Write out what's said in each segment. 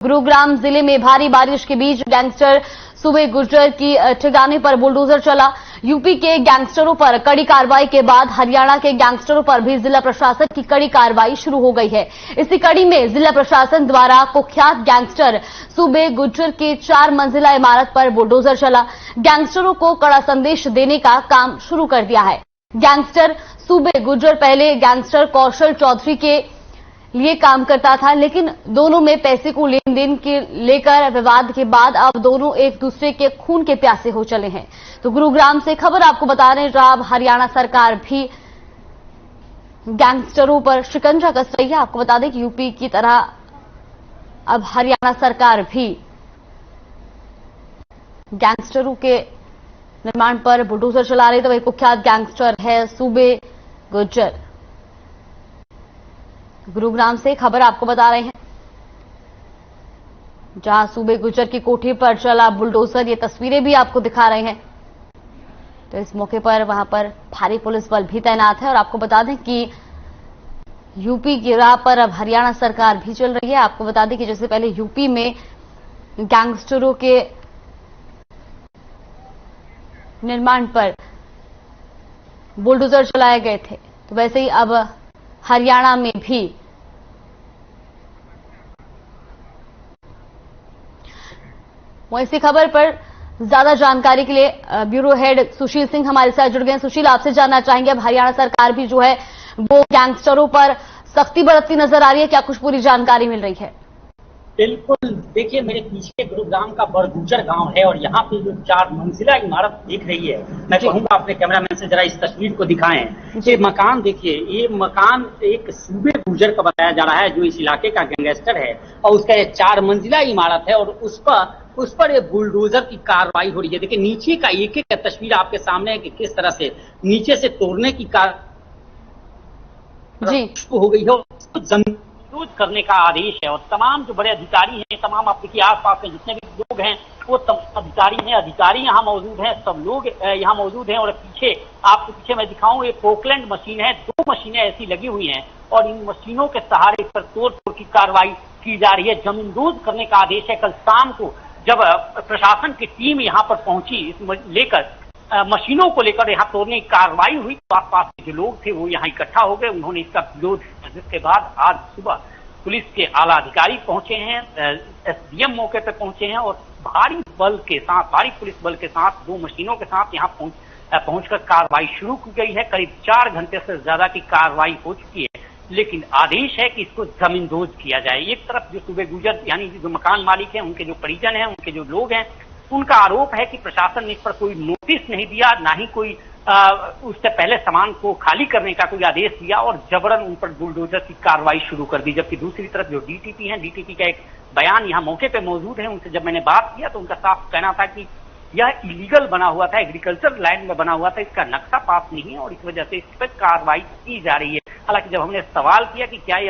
गुरुग्राम जिले में भारी बारिश के बीच गैंगस्टर सूबे गुर्जर की ठिकाने पर बुलडोजर चला। यूपी के गैंगस्टरों पर कड़ी कार्रवाई के बाद हरियाणा के गैंगस्टरों पर भी जिला प्रशासन की कड़ी कार्रवाई शुरू हो गई है। इसी कड़ी में जिला प्रशासन द्वारा कुख्यात गैंगस्टर सूबे गुर्जर की 4 मंजिला इमारत पर बुलडोजर चला। गैंगस्टरों को कड़ा संदेश देने का काम शुरू कर दिया है। गैंगस्टर सूबे गुर्जर पहले गैंगस्टर कौशल चौधरी के लिए काम करता था, लेकिन दोनों में पैसे को लेन देन के लेकर विवाद के बाद अब दोनों एक दूसरे के खून के प्यासे हो चले हैं। तो गुरुग्राम से खबर आपको बता रहे हैं, जहां अब हरियाणा सरकार भी गैंगस्टरों पर शिकंजा कस रही है। आपको बता दें कि यूपी की तरह अब हरियाणा सरकार भी गैंगस्टरों के निर्माण पर बुलडोजर चला रही है। तो वही कुख्यात गैंगस्टर है सूबे गुर्जर। गुरुग्राम से खबर आपको बता रहे हैं, जहां सूबे गुर्जर की कोठी पर चला बुलडोजर। ये तस्वीरें भी आपको दिखा रहे हैं। तो इस मौके पर वहां पर भारी पुलिस बल भी तैनात है। और आपको बता दें कि यूपी की राह पर अब हरियाणा सरकार भी चल रही है। आपको बता दें कि जैसे पहले यूपी में गैंगस्टरों के निर्माण पर बुलडोजर चलाए गए थे, तो वैसे ही अब हरियाणा में भी इसी खबर पर ज्यादा जानकारी के लिए ब्यूरो हेड सुशील सिंह हमारे साथ जुड़ गए हैं। सुशील, आपसे जानना चाहेंगे, अब हरियाणा सरकार भी जो है वो गैंगस्टरों पर सख्ती बरतती नजर आ रही है, क्या कुछ पूरी जानकारी मिल रही है? बिल्कुल, देखिए मेरे पीछे गुरुग्राम का बड़गुजर गांव है और यहाँ पे जो 4 मंजिला इमारत दिख रही है, मैं कहूंगा अपने कैमरामैन से जरा इस तस्वीर को दिखाएं। ये मकान देखिए, ये मकान एक सूबे गुर्जर का बताया जा रहा है, जो इस इलाके का गैंगस्टर है, और उसका ये 4 मंजिला इमारत है और उस पर ये बुलडोजर की कार्रवाई हो रही है। देखिए नीचे का एक एक तस्वीर आपके सामने है कि किस तरह से नीचे से तोड़ने की कार्रवाई हो गई है। जमीन करने का आदेश है और तमाम जो बड़े अधिकारी हैं, तमाम आप देखिए आसपास में जितने भी लोग हैं वो तमाम अधिकारी यहाँ मौजूद हैं, सब लोग यहाँ मौजूद हैं। और आपको पीछे मैं दिखाऊं, ये पोकलैंड मशीन है, 2 मशीनें ऐसी लगी हुई हैं और इन मशीनों के सहारे इस पर तोड़ की कार्रवाई की जा रही है। जमींदोज करने का आदेश है। कल शाम को जब प्रशासन की टीम यहाँ पर पहुंची लेकर मशीनों को लेकर यहाँ तोड़ने की कार्रवाई हुई, तो आसपास के जो लोग थे वो यहाँ इकट्ठा हो गए, उन्होंने इसका विरोध, जिसके बाद आज सुबह पुलिस के आला अधिकारी पहुंचे हैं, एसडीएम मौके पर पहुंचे हैं और भारी पुलिस बल के साथ 2 मशीनों के साथ यहाँ पहुंचकर कार्रवाई शुरू की गई है। करीब 4 घंटे से ज्यादा की कार्रवाई हो चुकी है, लेकिन आदेश है कि इसको जमींदोज किया जाए। एक तरफ जो सूबे गुर्जर यानी जो मकान मालिक हैं, उनके जो परिजन हैं, उनके जो लोग हैं, उनका आरोप है कि प्रशासन ने इस पर कोई नोटिस नहीं दिया, ना ही कोई उससे पहले सामान को खाली करने का कोई आदेश दिया और जबरन उन पर बुलडोजर की कार्रवाई शुरू कर दी। जबकि दूसरी तरफ जो डीटीपी हैं, डीटीपी का एक बयान यहाँ मौके पे मौजूद है, उनसे जब मैंने बात किया तो उनका साफ कहना था कि यह इलीगल बना हुआ था, एग्रीकल्चर लैंड में बना हुआ था, इसका नक्शा पास नहीं है और इस वजह से इस पर कार्रवाई की जा रही है। हालांकि जब हमने सवाल किया कि क्या ये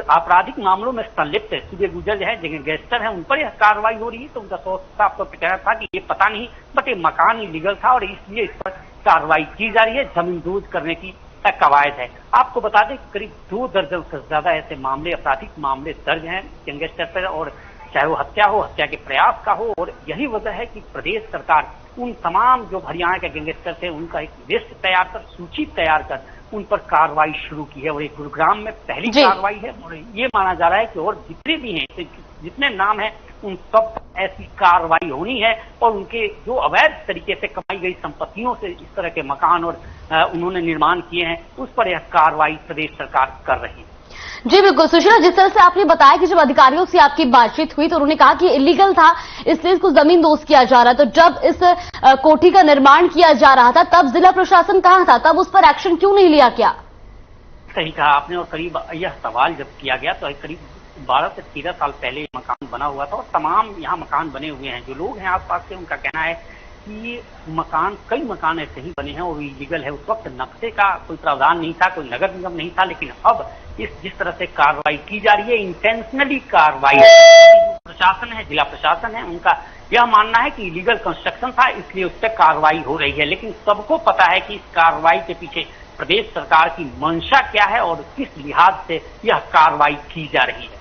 आपराधिक मामलों में संलिप्त है, सूबे गुर्जर है, गैंगस्टर है, उन पर यह कार्रवाई हो रही है, तो उनका साफ तौर पर कहना था कि ये पता नहीं, बट ये मकान इलीगल था और इसलिए इस पर कार्रवाई की जा रही है, जमींदोज करने की कवायद है। आपको बता दें करीब 2 दर्जन से ज्यादा ऐसे मामले, आपराधिक मामले दर्ज हैं गैंगस्टर पर, और चाहे वो हत्या हो, हत्या के प्रयास का हो। और यही वजह है कि प्रदेश सरकार उन तमाम जो हरियाणा के गैंगस्टर थे उनका एक लिस्ट तैयार कर, सूची तैयार कर उन पर कार्रवाई शुरू की है। और ये गुरुग्राम में पहली कार्रवाई है और ये माना जा रहा है कि और जितने भी हैं, जितने नाम हैं, उन सब ऐसी कार्रवाई होनी है और उनके जो अवैध तरीके से कमाई गई संपत्तियों से इस तरह के मकान और उन्होंने निर्माण किए हैं, उस पर यह कार्रवाई प्रदेश सरकार कर रही है। जी बिल्कुल सुशीला, जिस तरह से आपने बताया कि जब अधिकारियों से आपकी बातचीत हुई तो उन्होंने कहा कि इलीगल था, इसलिए इसको जमींदोज किया जा रहा है। तो जब इस कोठी का निर्माण किया जा रहा था तब जिला प्रशासन कहां था, तब उस पर एक्शन क्यों नहीं लिया? क्या सही कहा आपने। और करीब यह सवाल जब किया गया तो करीब 12 से 13 साल पहले मकान बना हुआ था और तमाम यहाँ मकान बने हुए हैं। जो लोग हैं आसपास के, उनका कहना है कि कई मकान ऐसे ही बने हैं और इलीगल है। उस वक्त नक्शे का कोई प्रावधान नहीं था, कोई नगर निगम नहीं था, लेकिन अब जिस तरह से कार्रवाई की जा रही है, इंटेंशनली कार्रवाई, प्रशासन है, जिला प्रशासन है, उनका यह मानना है कि इलीगल कंस्ट्रक्शन था, इसलिए उस पर कार्रवाई हो रही है। लेकिन सबको पता है कि इस कार्रवाई के पीछे प्रदेश सरकार की मंशा क्या है और किस लिहाज से यह कार्रवाई की जा रही है।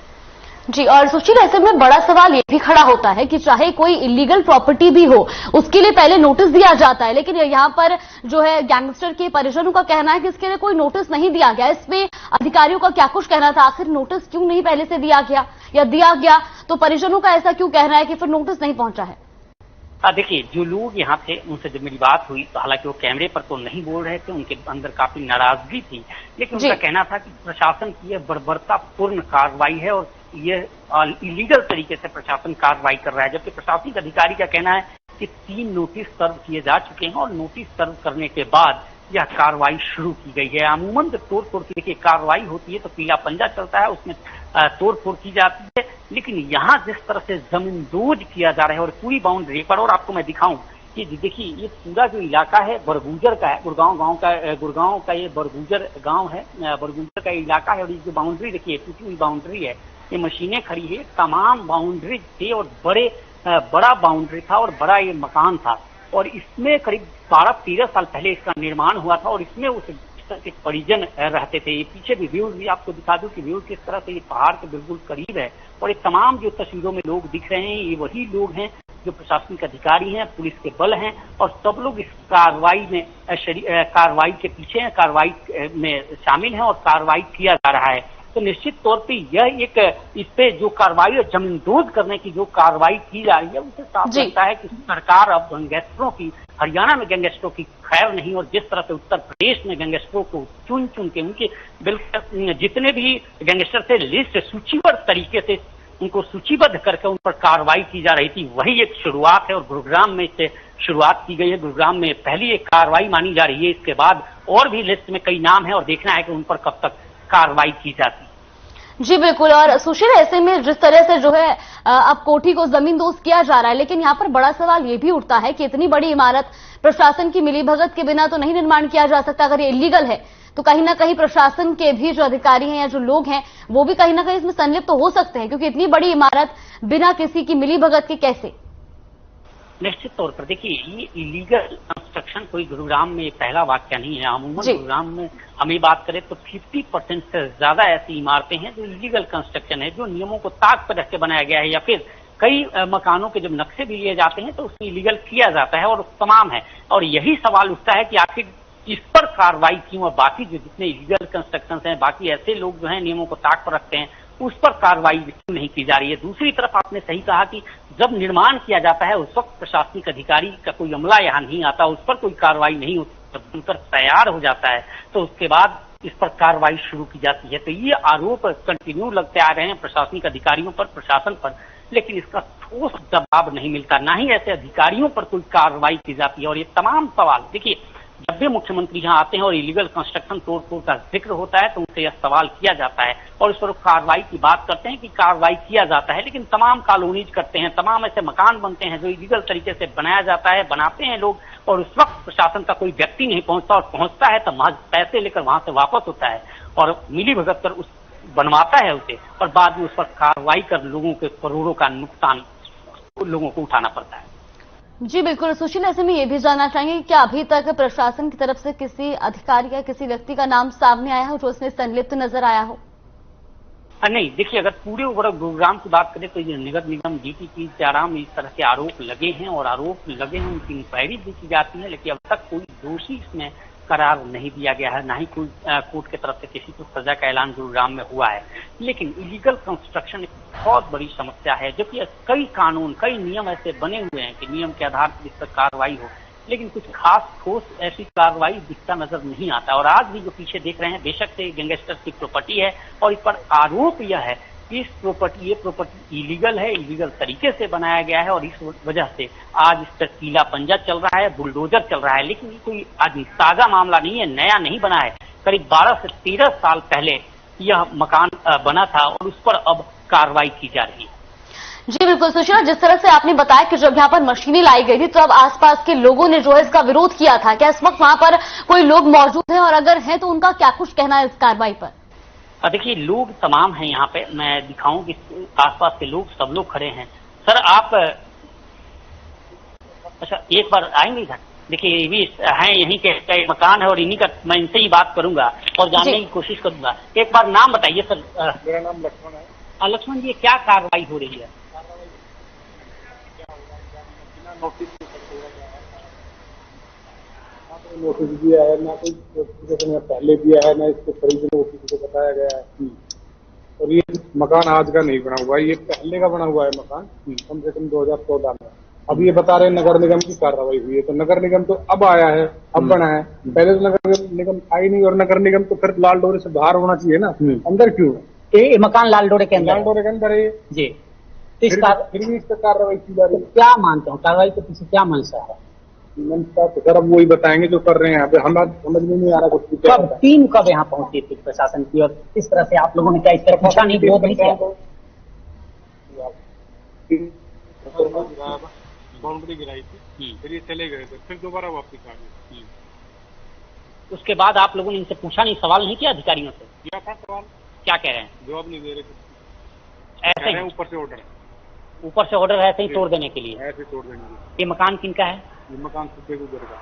जी, और सुशील, ऐसे में बड़ा सवाल ये भी खड़ा होता है कि चाहे कोई इलीगल प्रॉपर्टी भी हो, उसके लिए पहले नोटिस दिया जाता है, लेकिन यहाँ पर जो है गैंगस्टर के परिजनों का कहना है कि इसके लिए कोई नोटिस नहीं दिया गया। इसमें अधिकारियों का क्या कुछ कहना था? आखिर नोटिस क्यों नहीं पहले से दिया गया, या दिया गया तो परिजनों का ऐसा क्यों कहना है कि फिर नोटिस नहीं पहुंचा है? देखिए, जो लोग यहाँ थे उनसे जब मेरी बात हुई तो हालांकि वो कैमरे पर तो नहीं बोल रहे थे, उनके अंदर काफी नाराजगी थी, लेकिन उनका कहना था कि प्रशासन की यह बर्बरतापूर्ण कार्रवाई है और ये इलीगल तरीके से प्रशासन कार्रवाई कर रहा है। जबकि प्रशासनिक अधिकारी का कहना है कि 3 नोटिस सर्व किए जा चुके हैं और नोटिस सर्व करने के बाद यह कार्रवाई शुरू की गई है। अमूमन जब तोड़फोड़ की देखिए कार्रवाई होती है तो पीला पंजा चलता है, उसमें तोड़फोड़ की जाती है, लेकिन यहाँ जिस तरह से जमींदोज किया जा रहा है और पूरी बाउंड्री पर, और आपको मैं दिखाऊं कि देखिए ये पूरा जो इलाका है बरगुजर का है, गुड़गांव का ये बरगुजर गांव है, बरगुजर का इलाका है। और ये जो बाउंड्री देखिए टूटी हुई बाउंड्री है, ये मशीनें खड़ी है, तमाम बाउंड्री थी और बड़ा बाउंड्री था और बड़ा ये मकान था, और इसमें करीब 12-13 साल पहले इसका निर्माण हुआ था और इसमें उस के परिजन रहते थे। ये पीछे भी व्यूज भी आपको दिखा दूं कि व्यूज किस तरह से ये पहाड़ के बिल्कुल करीब है, और ये तमाम जो तस्वीरों में लोग दिख रहे हैं ये वही लोग हैं जो प्रशासनिक अधिकारी हैं, पुलिस के बल हैं, और सब लोग इस कार्रवाई के पीछे हैं, कार्रवाई में शामिल हैं और कार्रवाई किया जा रहा है। तो निश्चित तौर पे यह एक इस पे जो कार्रवाई और जमींदोज करने की जो कार्रवाई की जा रही है उससे साफ लगता है कि सरकार अब गैंगस्टरों की, हरियाणा में गैंगस्टरों की खैर नहीं, और जिस तरह से उत्तर प्रदेश में गैंगस्टरों को चुन चुन के उनके बिल्कुल जितने भी गैंगस्टर थे लिस्ट सूचीबद्ध तरीके से उनको सूचीबद्ध करके उन पर कार्रवाई की जा रही थी, वही एक शुरुआत है। और गुरुग्राम में इससे शुरुआत की गई है, गुरुग्राम में पहली एक कार्रवाई मानी जा रही है। इसके बाद और भी लिस्ट में कई नाम है और देखना है कि उन पर कब तक कार्रवाई की जाती है। जी बिल्कुल। और सुशील, ऐसे में जिस तरह से जो है अब कोठी को जमींदोज किया जा रहा है, लेकिन यहाँ पर बड़ा सवाल ये भी उठता है कि इतनी बड़ी इमारत प्रशासन की मिलीभगत के बिना तो नहीं निर्माण किया जा सकता। अगर ये इलीगल है तो कहीं ना कहीं प्रशासन के भी जो अधिकारी हैं या जो लोग हैं वो भी कहीं ना कहीं इसमें संलिप्त तो हो सकते हैं, क्योंकि इतनी बड़ी इमारत बिना किसी की मिलीभगत के कैसे? निश्चित तौर पर देखिए ये इलीगल कंस्ट्रक्शन कोई गुरुग्राम में पहला वाक्य नहीं है। अमूमन गुरुग्राम में हमें बात करें तो 50% से ज्यादा ऐसी इमारतें हैं जो इलीगल कंस्ट्रक्शन है, जो नियमों को ताक पर रख के बनाया गया है, या फिर कई मकानों के जब नक्शे भी लिए जाते हैं तो उसमें इलीगल किया जाता है और तमाम है। और यही सवाल उठता है कि आखिर इस पर कार्रवाई क्यों, और बाकी जो जितने इलीगल कंस्ट्रक्शन हैं, बाकी ऐसे लोग जो हैं नियमों को ताक पर रखते हैं, उस पर कार्रवाई क्यों नहीं की जा रही है। दूसरी तरफ आपने सही कहा कि जब निर्माण किया जाता है उस वक्त प्रशासनिक अधिकारी का कोई अमला यहाँ नहीं आता, उस पर कोई कार्रवाई नहीं होती। जब बनकर तैयार हो जाता है तो उसके बाद इस पर कार्रवाई शुरू की जाती है। तो ये आरोप कंटिन्यू लगते आ रहे हैं प्रशासनिक अधिकारियों पर, प्रशासन पर, लेकिन इसका ठोस जवाब नहीं मिलता, ना ही ऐसे अधिकारियों पर कोई कार्रवाई की जाती है। और ये तमाम सवाल देखिए, जब भी मुख्यमंत्री यहाँ आते हैं और इलीगल कंस्ट्रक्शन तोड़फोड़ का जिक्र होता है तो उनसे यह सवाल किया जाता है और इस पर कार्रवाई की बात करते हैं कि कार्रवाई किया जाता है, लेकिन तमाम कॉलोनीज करते हैं, तमाम ऐसे मकान बनते हैं जो इलीगल तरीके से बनाया जाता है, बनाते हैं लोग, और उस वक्त प्रशासन का कोई व्यक्ति नहीं पहुंचता, और पहुंचता है तो महज पैसे लेकर वहां से वापस होता है और मिलीभगत कर उस बनवाता है उसे, और बाद में उस पर कार्रवाई कर लोगों के करोड़ों का नुकसान लोगों को उठाना पड़ता है। जी बिल्कुल। सुशील, ऐसे में ये भी जानना चाहेंगे कि क्या अभी तक प्रशासन की तरफ से किसी अधिकारी या किसी व्यक्ति का नाम सामने आया हो जो उसमें संलिप्त नजर आया हो? नहीं, देखिए अगर पूरे ओवरऑल गुरुग्राम की बात करें तो ये नगर निगम डीटीपी जयराम इस तरह के आरोप लगे हैं और आरोप लगे हैं, उनकी इंक्वायरी भी की जाती है, लेकिन अब तक कोई दोषी इसमें करार नहीं दिया गया है, ना ही कोई कोर्ट की तरफ से किसी को सजा का ऐलान गुरुग्राम में हुआ है। लेकिन इलीगल कंस्ट्रक्शन एक बहुत बड़ी समस्या है, जबकि कई कानून, कई नियम ऐसे बने हुए हैं कि नियम के आधार पर इस पर कार्रवाई हो, लेकिन कुछ खास ठोस ऐसी कार्रवाई दिखता नजर नहीं आता। और आज भी जो पीछे देख रहे हैं बेशक से गैंगस्टर की प्रॉपर्टी है और इस पर आरोप यह है कि ये प्रॉपर्टी इलीगल है, इलीगल तरीके से बनाया गया है, और इस वजह से आज इस पर कीला पंजा चल रहा है, बुलडोजर चल रहा है। लेकिन ये कोई आज ताजा मामला नहीं है, नया नहीं बना है, करीब 12 से 13 साल पहले यह मकान बना था और उस पर अब कार्रवाई की जा रही है। जी बिल्कुल सुशील, जिस तरह से आपने बताया कि जब यहाँ पर मशीनें लाई गई थी तो अब आसपास के लोगों ने जो है इसका विरोध किया था, क्या इस वक्त वहां पर कोई लोग मौजूद हैं, और अगर हैं तो उनका क्या कुछ कहना है इस कार्रवाई पर? देखिए लोग तमाम हैं यहाँ पे, मैं दिखाऊं कि आसपास के लोग सब लोग खड़े हैं। सर आप अच्छा एक बार आएंगे इधर? देखिए ये भी हैं, यहीं के मकान है और इन्हीं का मैं इनसे ही बात करूंगा और जानने की कोशिश करूंगा। एक बार नाम बताइए सर। मेरा नाम लक्ष्मण है। लक्ष्मण जी, क्या कार्रवाई हो रही है? नोटिस दिया है ना, कोई नोटिफिकेशन में पहले दिया है ना, इसको परिजनों को किसी को बताया गया है। और ये मकान आज का नहीं बना हुआ है, ये पहले का बना हुआ है मकान, कम से कम 2014 में। अब ये बता रहे हैं नगर निगम की कार्रवाई हुई है, तो नगर निगम तो अब आया है, अब बना है। पहले तो नगर निगम आई नहीं, और नगर निगम तो फिर लाल डोरे से बाहर होना चाहिए ना, अंदर क्यों है? ये मकान लाल डोरे के अंदर, लाल डोरे के अंदर है जी। फिर भी इस पर कार्रवाई की जा रही है। क्या मानते हो, कार्रवाई के पीछे क्या मंशा है? मनसा तो सर अब वही बताएंगे जो कर रहे हैं। अभी हमारा समझ में नहीं आ रहा कुछ। कब टीम कब यहाँ पहुंची थी प्रशासन की, और इस तरह से आप लोगों ने क्या इस तरह पूछा नहीं, विरोध नहीं किया? बाउंड्री गिराई थी, फिर ये चले गए थे, फिर दोबारा वापस आ गए। उसके बाद आप लोगों ने इनसे पूछा नहीं, सवाल नहीं किया अधिकारियों से? किया था सवाल। क्या कह रहे हैं? जवाब नहीं दे रहे थे। ऐसे ही ऊपर से ऑर्डर, ऊपर से ऑर्डर ऐसे ही तोड़ देने के लिए? ऐसे तोड़ देने के लिए। ये मकान किनका है? ये मकान सुब्बे गुजर का।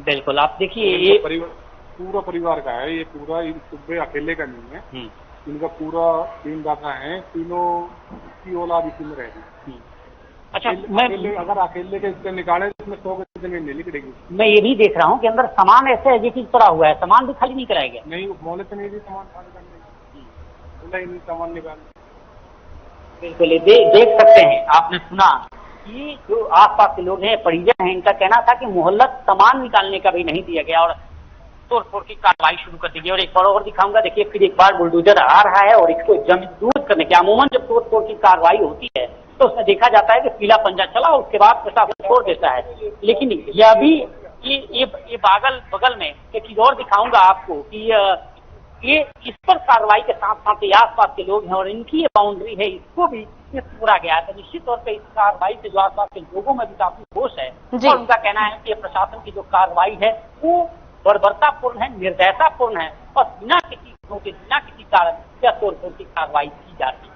बिल्कुल, आप देखिए ये पूरा परिवार का है, ये पूरा सुब्बे अकेले का नहीं है। इनका पूरा 3 दादा है, तीनों की औलाद इसी में रहेगी। अच्छा, मैं अगर अकेले के इससे निकाले तो इसमें 100 की जमीन नहीं निकलेगी। मैं ये भी देख रहा हूँ कि अंदर सामान ऐसे है जिस पड़ा हुआ है, सामान भी खाली नहीं कराया गया। नहीं, बोले तो नहीं, सामान खाली करने, नहीं सामान निकालने। बिल्कुल, ये देख सकते हैं, आपने सुना कि जो आसपास के लोग हैं, परिजन हैं, इनका कहना था कि मोहल्लत सामान निकालने का भी नहीं दिया गया और तोड़ फोड़ की कार्रवाई शुरू कर दी गई। और एक बार और दिखाऊंगा, देखिए फिर एक बार बुलडोजर आ रहा है और इसको दूर करने के, अमूमन जब तोड़ फोड़ की कार्रवाई होती है तो उसमें देखा जाता है कि पीला पंजा चला, उसके बाद प्रशासन छोड़ देता है। लेकिन यह भी ये बगल में एक चीज और दिखाऊंगा आपको कि ये इस पर कार्रवाई के साथ साथ आस पास के लोग हैं और इनकी ये बाउंड्री है, इसको भी ये तोड़ा गया है। तो निश्चित तौर पर इस कार्रवाई से जो आस पास के लोगों में भी काफी रोष है और उनका कहना है कि प्रशासन की जो कार्रवाई है वो बर्बरतापूर्ण है, निर्दयतापूर्ण है और बिना किसी कारण या तोड़ फोड़ की कार्रवाई की जा रही है।